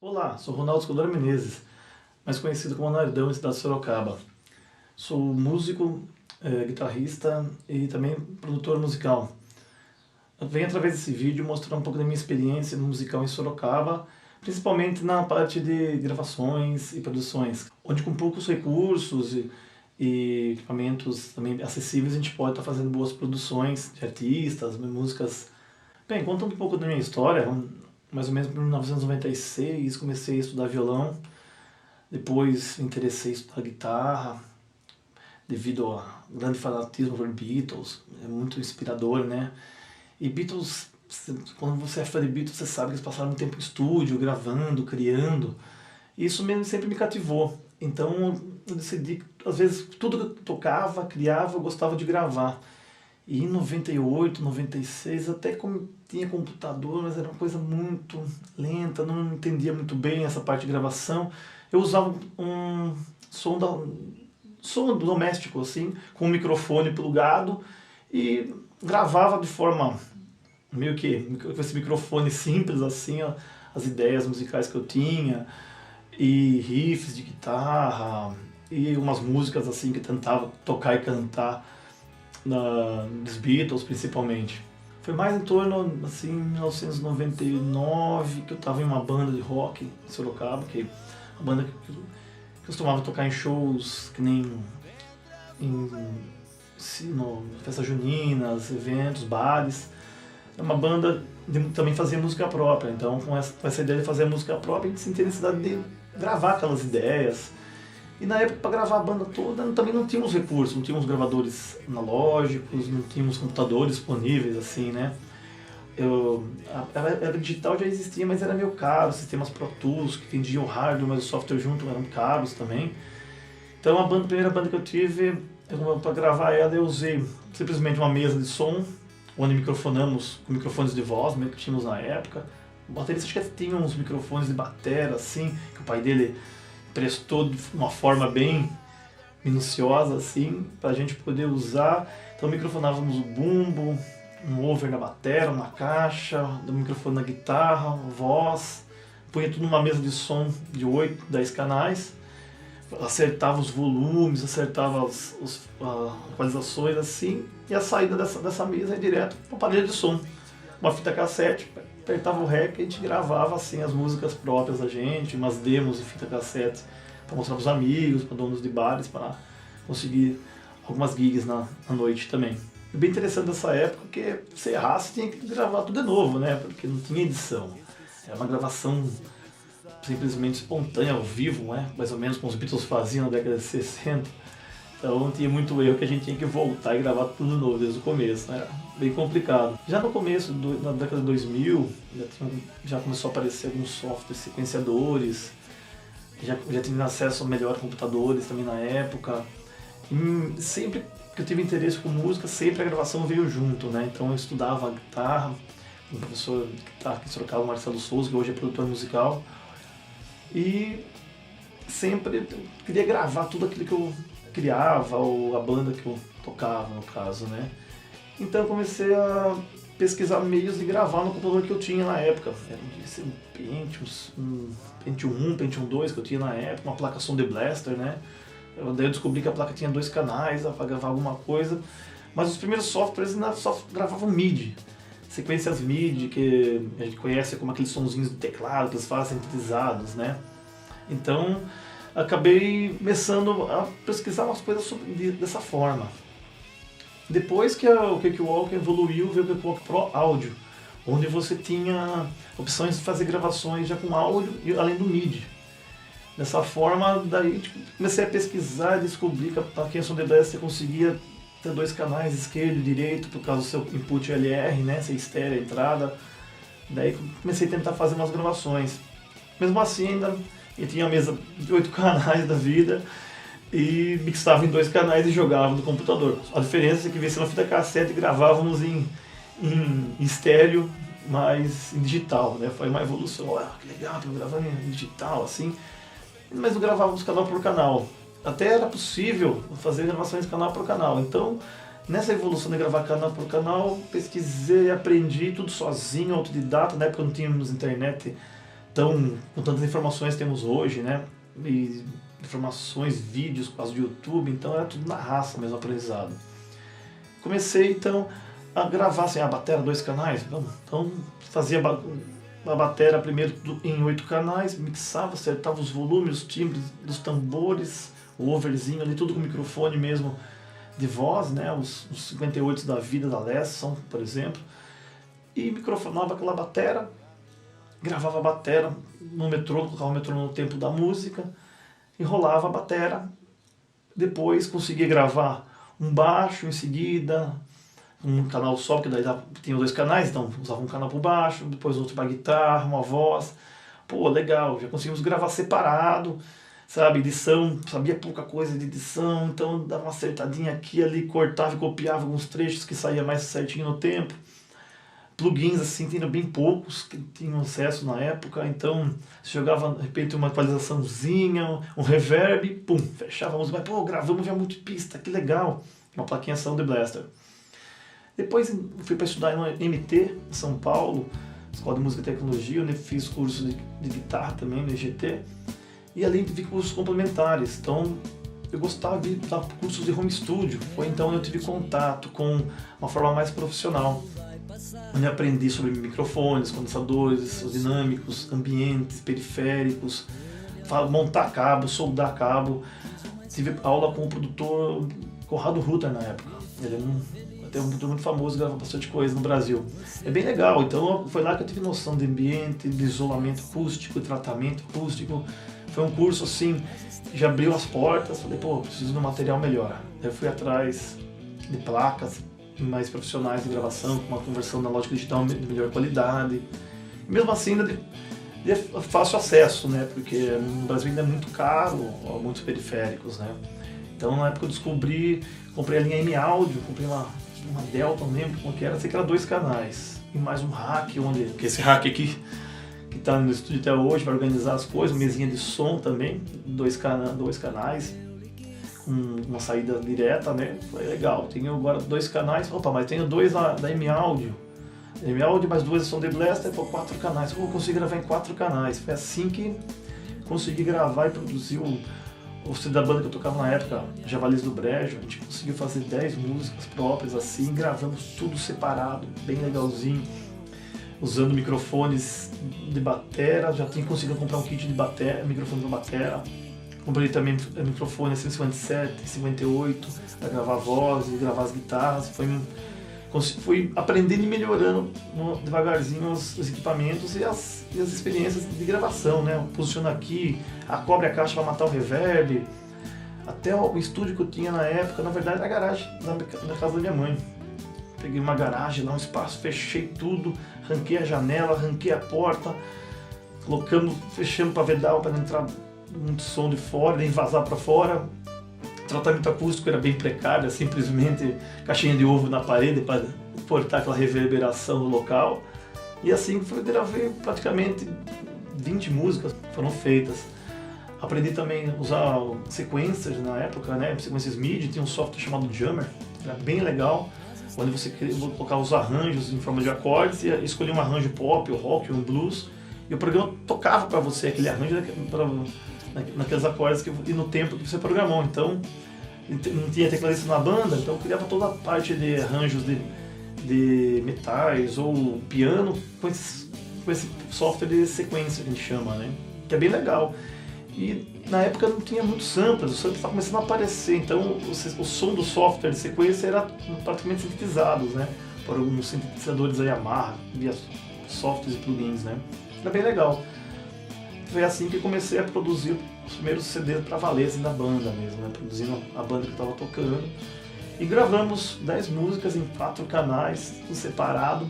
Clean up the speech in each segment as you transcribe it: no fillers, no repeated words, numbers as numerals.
Olá, sou Ronaldo Escobar Menezes, mais conhecido como Nardão, em cidade de Sorocaba. Sou músico, guitarrista e também produtor musical. Eu venho através desse vídeo mostrar um pouco da minha experiência musical em Sorocaba, principalmente na parte de gravações e produções, onde com poucos recursos e equipamentos também acessíveis a gente pode estar fazendo boas produções de artistas, músicas. Bem, contando um pouco da minha história, mais ou menos em 1996 comecei a estudar violão, depois me interessei em estudar guitarra, devido ao grande fanatismo por Beatles, é muito inspirador, né? E Beatles, quando você é fã de Beatles, você sabe que eles passaram muito tempo em estúdio, gravando, criando, e isso mesmo sempre me cativou. Então eu decidi que, às vezes, tudo que eu tocava, criava, eu gostava de gravar. E em 98, 96, até tinha computador, mas era uma coisa muito lenta, não entendia muito bem essa parte de gravação. Eu usava um som doméstico, assim, com um microfone plugado e gravava de forma meio que com esse microfone simples, assim, ó, as ideias musicais que eu tinha, e riffs de guitarra, e umas músicas assim que eu tentava tocar e cantar dos Beatles principalmente. Foi mais em torno, assim, 1999 que eu estava em uma banda de rock em Sorocaba, que é uma banda que eu costumava tocar em shows, que nem em festas juninas, eventos, bares. É uma banda que também fazia música própria, então com essa ideia de fazer música própria a gente sentia necessidade de gravar aquelas ideias. E na época, para gravar a banda toda, também não tínhamos recursos, não tínhamos gravadores analógicos, não tínhamos computadores disponíveis, assim, né? A digital já existia, mas era meio caro, sistemas Pro Tools, que vendiam o hardware, mas o software junto eram caros também. Então a primeira banda que eu tive, para gravar ela, eu usei simplesmente uma mesa de som, onde microfonamos com microfones de voz, mesmo que tínhamos na época. O baterista acho que tinha uns microfones de batera, assim, que o pai dele prestou de uma forma bem minuciosa, assim, para a gente poder usar. Então microfonávamos o bumbo, um over na batera, uma caixa, o microfone na guitarra, voz, punha tudo numa mesa de som de 8, 10 canais, acertava os volumes, acertava as equalizações assim, e a saída dessa mesa é direto para o aparelho de som. Uma fita cassete, apertava o REC e a gente gravava assim as músicas próprias da gente, umas demos de fita cassete para mostrar para os amigos, para donos de bares, para conseguir algumas gigs na noite também. E bem interessante dessa época que se errasse tinha que gravar tudo de novo, né? Porque não tinha edição. Era uma gravação simplesmente espontânea, ao vivo, né? Mais ou menos como os Beatles faziam na década de 60. Então tinha muito erro que a gente tinha que voltar e gravar tudo novo desde o começo, né? Era bem complicado. Já no começo, na década de 2000, já começou a aparecer alguns softwares sequenciadores, já tive acesso melhor a computadores também na época. E sempre que eu tive interesse com música, sempre a gravação veio junto, né? Então eu estudava guitarra, com o professor de guitarra que trocava, o Marcelo Souza, que hoje é produtor musical, e sempre eu queria gravar tudo aquilo que eu criava, ou a banda que eu tocava, no caso, né? Então eu comecei a pesquisar meios de gravar no computador que eu tinha na época. Era um Pentium 1, Pentium 2 que eu tinha na época, uma placa Sound Blaster, né? Daí eu descobri que a placa tinha 2 canais para gravar alguma coisa, mas os primeiros softwares ainda só gravavam MIDI. Sequências MIDI, que a gente conhece como aqueles sonzinhos de teclado que eles fazem sintetizados, né? Então acabei começando a pesquisar umas coisas dessa forma. Depois que o Cakewalk evoluiu, veio o Cakewalk Pro Áudio, onde você tinha opções de fazer gravações já com áudio e além do MIDI. Dessa forma, daí comecei a pesquisar e descobri que a Sound Blaster você conseguia ter 2 canais, esquerdo e direito, por causa do seu input LR, né, ser estéreo a entrada. Daí comecei a tentar fazer umas gravações. Mesmo assim, ainda eu tinha a mesa de 8 canais da vida e mixava em 2 canais e jogava no computador. A diferença é que via na fita cassete e gravávamos em estéreo, mas em digital, né? Foi uma evolução. Olha, que legal, tô gravando em digital, assim. Mas não gravávamos canal por canal. Até era possível fazer gravações canal por canal. Então, nessa evolução de gravar canal por canal, pesquisei, aprendi tudo sozinho, autodidata. Na época não tínhamos internet com tantas informações que temos hoje, né? E informações, vídeos por causa do YouTube, então era tudo na raça mesmo, aprendizado. Comecei então a gravar assim, a bateria 2 canais, então fazia a bateria primeiro em 8 canais, mixava, acertava os volumes, os timbres dos tambores, o overzinho ali, tudo com microfone mesmo de voz, né? Os 58 da vida da Lesson, por exemplo, e microfonava aquela bateria, gravava a bateria no metrô, colocava o metrô no tempo da música, enrolava a bateria, depois conseguia gravar um baixo em seguida, um canal só, porque daí tinha 2 canais, então usava um canal para o baixo, depois outro para guitarra, uma voz. Pô, legal, já conseguimos gravar separado, sabe, edição, sabia pouca coisa de edição, então dava uma acertadinha aqui ali, cortava e copiava alguns trechos que saía mais certinho no tempo. Plugins assim, tinha bem poucos que tinham acesso na época, então se jogava de repente uma equalizaçãozinha, um reverb, pum, fechava a música, mas pô, gravamos já multipista, que legal, uma plaquinha Sound Blaster. Depois fui para estudar no MT, em São Paulo, Escola de Música e Tecnologia, onde fiz curso de guitarra também no EGT, e ali vi cursos complementares, então eu gostava de dar cursos de home studio, foi então onde eu tive contato com uma forma mais profissional, onde eu aprendi sobre microfones, condensadores, os dinâmicos, ambientes, periféricos, montar cabo, soldar cabo. Tive aula com o produtor Conrado Rutter na época, ele é um produtor muito famoso, grava bastante coisa no Brasil. É bem legal, então foi lá que eu tive noção de ambiente, de isolamento acústico, de tratamento acústico. Foi um curso assim, que já abriu as portas, falei, pô, preciso de um material melhor. Eu fui atrás de placas mais profissionais de gravação, com uma conversão analógica digital de melhor qualidade. E mesmo assim, ainda de fácil acesso, né? Porque no Brasil ainda é muito caro, muitos periféricos, né? Então na época eu descobri, comprei a linha M Audio, comprei uma Delta, não lembro como que era, sei que era 2 canais. E mais um rack, que esse rack aqui, que está no estúdio até hoje para organizar as coisas, mesinha de som também, 2 canais, com uma saída direta, né? Foi legal. Tenho agora 2 canais, opa, mas tenho 2 da M Audio. M Audio mais 2 Sound Blaster, por 4 canais. Eu consegui gravar em 4 canais. Foi assim que consegui gravar e produzir o CD da banda que eu tocava na época, Javalis do Brejo. A gente conseguiu fazer 10 músicas próprias assim, gravamos tudo separado, bem legalzinho, usando microfones de bateria. Já tinha conseguido comprar um kit de bateria, microfone de bateria. Comprei também microfone 157, 58 para gravar voz e gravar as guitarras. Fui aprendendo e melhorando devagarzinho os equipamentos e as experiências de gravação, né? Posiciona aqui, cobre a caixa para matar o reverb. Até o estúdio que eu tinha na época, na verdade, era a garagem na casa da minha mãe. Peguei uma garagem lá, um espaço, fechei tudo, arranquei a janela, arranquei a porta, fechando para vedar para não entrar muito som de fora, nem vazar para fora. O tratamento acústico era bem precário, simplesmente caixinha de ovo na parede para portar aquela reverberação no local. E assim gravei praticamente 20 músicas foram feitas. Aprendi também a usar sequências na época, né? Sequências MIDI, tinha um software chamado Jammer, era bem legal, onde você colocar os arranjos em forma de acordes e escolher um arranjo pop, ou rock, ou um blues, e o programa tocava para você aquele arranjo naqueles acordes e no tempo que você programou. Então não tinha tecladista na banda, então eu criava toda a parte de arranjos de metais ou piano com esse software de sequência que a gente chama, né? Que é bem legal. E na época não tinha muitos samples, os samples estavam começando a aparecer, então o som do software de sequência era praticamente sintetizados, né? Por alguns sintetizadores da Yamaha, via softwares e plugins, né? Era bem legal. Foi assim que comecei a produzir os primeiros CDs para valer assim, da banda mesmo, né? Produzindo a banda que eu estava tocando. E gravamos 10 músicas em 4 canais, tudo separado,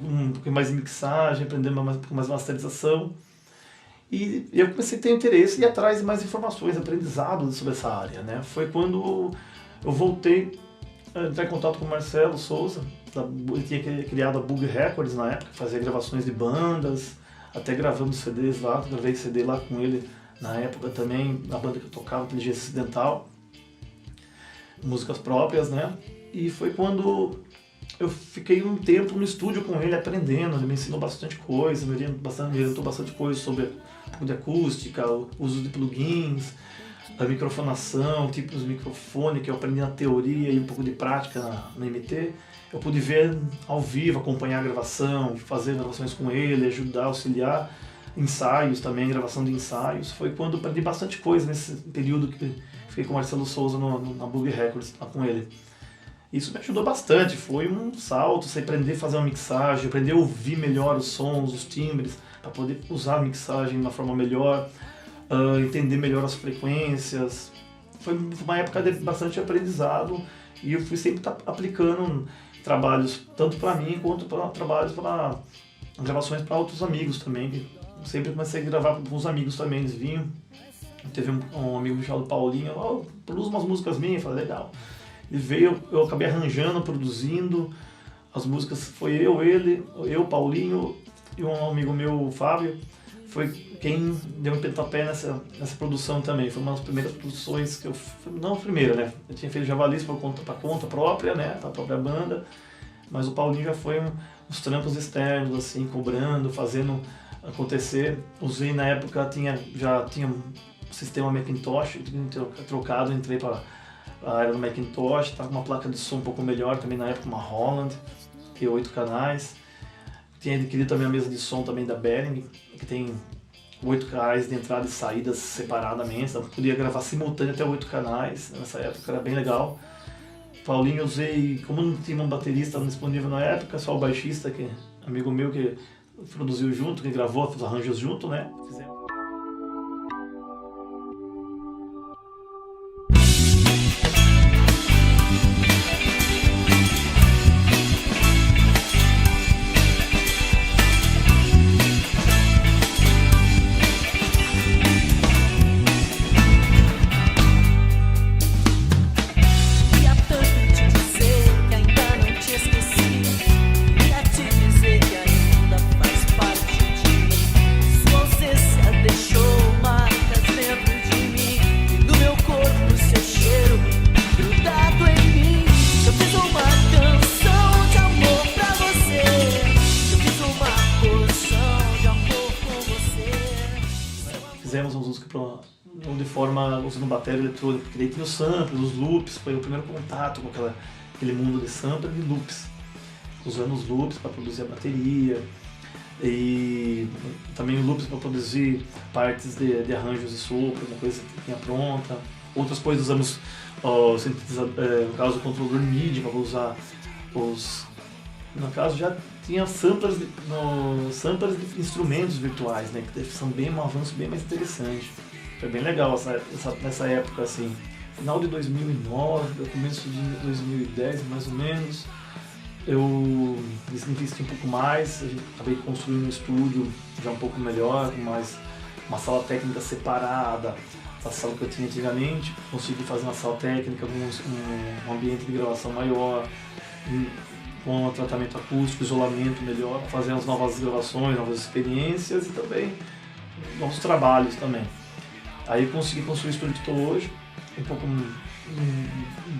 um pouquinho mais de mixagem, aprendendo mais masterização. E eu comecei a ter interesse e ir atrás de mais informações, aprendizado sobre essa área, né? Foi quando eu voltei a entrar em contato com o Marcelo Souza. Ele tinha criado a Bug Records na época, fazia gravações de bandas, até gravando CDs lá, gravei CD lá com ele na época também, na banda que eu tocava, Inteligência Acidental, músicas próprias, né? E foi quando eu fiquei um tempo no estúdio com ele aprendendo, ele me ensinou bastante coisa, me orientou bastante coisa sobre um pouco de acústica, o uso de plugins, a microfonação, tipos de microfone que eu aprendi na teoria e um pouco de prática na MT. Eu pude ver ao vivo, acompanhar a gravação, fazer gravações com ele, ajudar, auxiliar, ensaios também, gravação de ensaios. Foi quando eu aprendi bastante coisa nesse período que fiquei com o Marcelo Souza na Bug Records, lá com ele. Isso me ajudou bastante, foi um salto, você aprender a fazer uma mixagem, aprender a ouvir melhor os sons, os timbres, para poder usar a mixagem de uma forma melhor, entender melhor as frequências. Foi uma época de bastante aprendizado e eu fui sempre aplicando trabalhos tanto para mim quanto para trabalhos para gravações para outros amigos também. Eu sempre comecei a gravar com alguns amigos também, eles vinham. Teve um amigo chamado Paulinho, produz umas músicas minhas, eu falei, legal. Ele veio, eu acabei arranjando, produzindo as músicas, foi ele, Paulinho e um amigo meu, o Fábio, foi quem deu um pontapé nessa produção também. Foi uma das primeiras produções que eu, não a primeira, né? Eu tinha feito Javalis para conta própria, né? Para a própria banda, mas o Paulinho já foi uns trampos externos, assim, cobrando, fazendo acontecer. Usei na época, já tinha um sistema Macintosh, trocado, entrei para a era do Macintosh, tá com uma placa de som um pouco melhor, também na época uma Holland, que é 8 canais. Tinha adquirido também a mesa de som também da Behringer, que tem 8 canais de entrada e saída separadamente, então podia gravar simultâneo até 8 canais, nessa época era bem legal. Paulinho usei, como não tinha um baterista disponível na época, só o baixista, que é amigo meu que produziu junto, que gravou os arranjos junto, né? Fizemos uma música de forma usando bateria eletrônica, porque daí tinha os samples, os loops, foi o primeiro contato com aquele mundo de samples e loops. Usando os loops para produzir a bateria e também loops para produzir partes de arranjos e sopro, uma coisa que tinha pronta. Outras coisas usamos, no caso, o controlador MIDI para usar no caso já tinha samplers de instrumentos virtuais, né, que são um avanço bem mais interessante. Foi bem legal nessa época, assim, final de 2009, começo de 2010 mais ou menos. Eu investi um pouco mais, acabei construindo um estúdio já um pouco melhor, com mais uma sala técnica separada da sala que eu tinha antigamente. Consegui fazer uma sala técnica, um ambiente de gravação maior, com um tratamento acústico, isolamento melhor, fazer as novas gravações, novas experiências e também novos trabalhos também. Aí consegui construir o estúdio que estou hoje, um pouco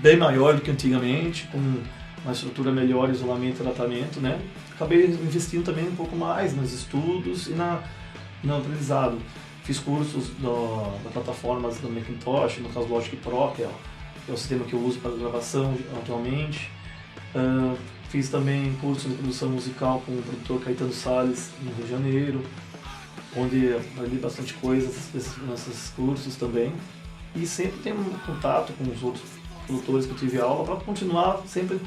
bem maior do que antigamente, com uma estrutura melhor, isolamento e tratamento, né? Acabei investindo também um pouco mais nos estudos e no aprendizado. Fiz cursos da plataformas do Macintosh, no caso Logic Pro, que é o sistema que eu uso para gravação atualmente. Fiz também curso de produção musical com o produtor Caetano Salles, no Rio de Janeiro, onde aprendi bastante coisa nesses cursos também. E sempre tenho um contato com os outros produtores que eu tive aula para continuar sempre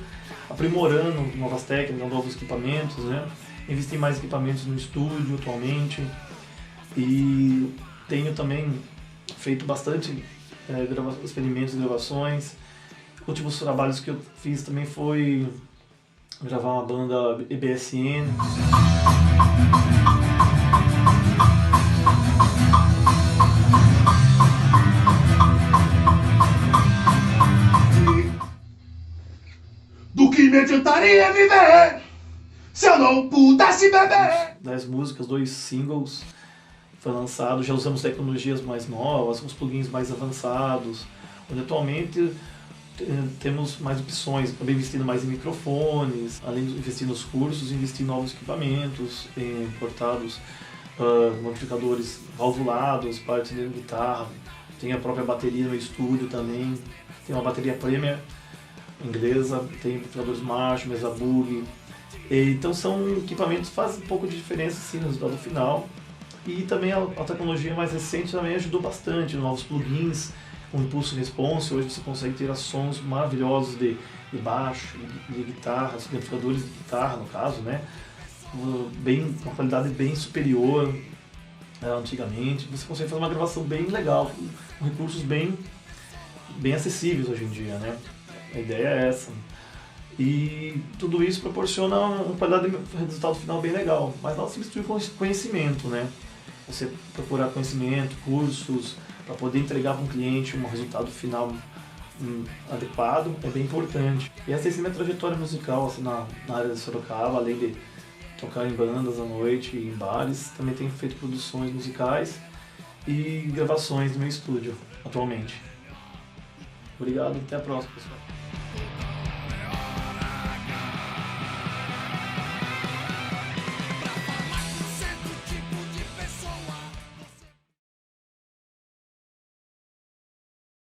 aprimorando novas técnicas, novos equipamentos, né? Investi em mais equipamentos no estúdio atualmente e tenho também feito bastante experimentos e gravações. Últimos trabalhos que eu fiz também foi gravar uma banda EBSN. Do que me adiantaria viver se eu não pudesse beber? 10 músicas, 2 singles, foi lançado. Já usamos tecnologias mais novas, uns plugins mais avançados, onde atualmente temos mais opções, acabei investindo mais em microfones, além de investir nos cursos, investir em novos equipamentos importados, amplificadores valvulados, partes de guitarra, tem a própria bateria no estúdio também, tem uma bateria Premier inglesa, tem amplificadores Marshall, mesa Bug. Então são equipamentos que fazem um pouco de diferença assim, no resultado final. E também a tecnologia mais recente também ajudou bastante, novos plugins com impulso e response. Hoje você consegue ter sons maravilhosos de baixo, de guitarra, de amplificadores de guitarra no caso, né? Uma qualidade bem superior antigamente. Você consegue fazer uma gravação bem legal, com recursos bem acessíveis hoje em dia, né? A ideia é essa. E tudo isso proporciona uma qualidade de resultado final bem legal. Mas nós temos que ter conhecimento, né? Você procurar conhecimento, cursos, para poder entregar para um cliente um resultado final adequado, é bem importante. E essa é a minha trajetória musical assim, na área de Sorocaba, além de tocar em bandas à noite, em bares, também tenho feito produções musicais e gravações no meu estúdio atualmente. Obrigado, até a próxima, pessoal.